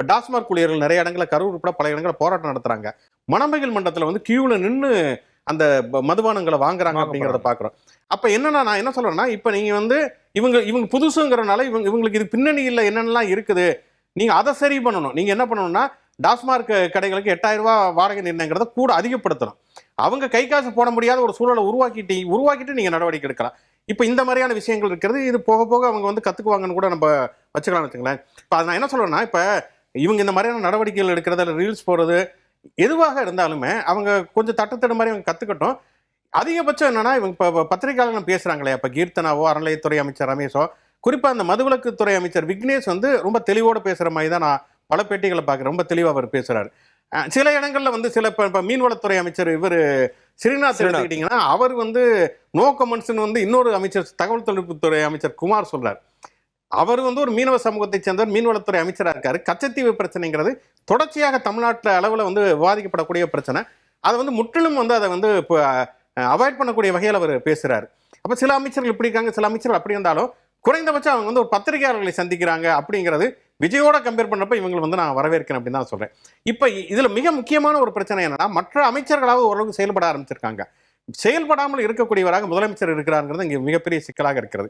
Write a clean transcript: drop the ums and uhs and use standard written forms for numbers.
இப்ப டாஸ்மாக் ஊழியர்கள் நிறைய இடங்களில் கரூர் உட்பட பல இடங்களில் போராட்டம் நடத்துறாங்க. மணமகள் மண்டலத்தில் வந்து கியூல நின்று அந்த மதுபானங்களை வாங்குறாங்க அப்படிங்கிறத பாக்குறோம். அப்ப என்னன்னா நான் என்ன சொல்றேன்னா, இப்ப நீங்க வந்து இவங்க புதுசுங்கிறனால இவங்களுக்கு இது பின்னணியில் என்னென்னலாம் இருக்குது, நீங்க அதை சரி பண்ணணும். நீங்க என்ன பண்ணணும்னா, டாஸ்மாக் கடைகளுக்கு 8,000 ரூபாய் வாடகை நிர்ணயங்கிறத கூட அதிகப்படுத்தணும். அவங்க கை காசு போட முடியாத ஒரு சூழலை உருவாக்கிட்டு நீங்க நடவடிக்கை எடுக்கலாம். இப்ப இந்த மாதிரியான விஷயங்கள் இருக்கிறது. இது போக போக அவங்க வந்து கத்துக்குவாங்கன்னு கூட நம்ம வச்சுக்கலாம்னு வச்சுங்களேன். இப்ப நான் என்ன சொல்றேன்னா, இப்ப இவங்க இந்த மாதிரியான நடவடிக்கைகள் எடுக்கிறது, ரீல்ஸ் போடுறது, எதுவாக இருந்தாலுமே அவங்க கொஞ்சம் தட்டத்தடு மாதிரி அவங்க கத்துக்கட்டும். அதிகபட்சம் என்னன்னா, இவங்க இப்ப பத்திரிகையாளர்கள் பேசுறாங்களே, இப்ப கீர்த்தனாவோ, அறநிலையத்துறை அமைச்சர் ரமேஷோ, குறிப்பா அந்த மதுவிலக்குத்துறை அமைச்சர் விக்னேஷ் வந்து ரொம்ப தெளிவோட பேசுற மாதிரி தான் நான் பல பேட்டிகளை பார்க்குறேன். ரொம்ப தெளிவா அவர் பேசுறாரு. சில இடங்கள்ல வந்து சில இப்ப மீன்வளத்துறை அமைச்சர் இவர் ஸ்ரீநாத் எடுத்துக்கிட்டீங்கன்னா, அவர் வந்து நோ கமெண்ட்ஸ்னு வந்து இன்னொரு அமைச்சர் தகவல் தொழில்நுட்பத்துறை அமைச்சர் குமார் சொல்றாரு. அவர் வந்து ஒரு மீனவ சமூகத்தை சேர்ந்தவர், மீன்வளத்துறை அமைச்சராக இருக்காரு. கச்சத்தீவு பிரச்சனைங்கிறது தொடர்ச்சியாக தமிழ்நாட்டில் அளவில் வந்து விவாதிக்கப்படக்கூடிய பிரச்சனை. அதை வந்து முற்றிலும் வந்து அதை வந்து இப்போ அவாய்ட் பண்ணக்கூடிய வகையில் அவர் பேசுறாரு. அப்போ சில அமைச்சர்கள் இப்படி இருக்காங்க, சில அமைச்சர்கள் அப்படி இருந்தாலும் குறைந்தபட்சம் அவங்க வந்து ஒரு பத்திரிகையாளர்களை சந்திக்கிறாங்க அப்படிங்கிறது விஜயோட கம்பேர் பண்றப்ப இவங்களை வந்து நான் வரவேற்கிறேன் அப்படின்னு தான் சொல்றேன். இப்ப இதுல மிக முக்கியமான ஒரு பிரச்சனை என்னன்னா, மற்ற அமைச்சர்களாவது ஓரளவுக்கு செயல்பட ஆரம்பிச்சிருக்காங்க. செயல்படாமல் இருக்கக்கூடியவராக முதலமைச்சர் இருக்கிறாருங்கிறது இங்க மிகப்பெரிய சிக்கலாக இருக்கிறது.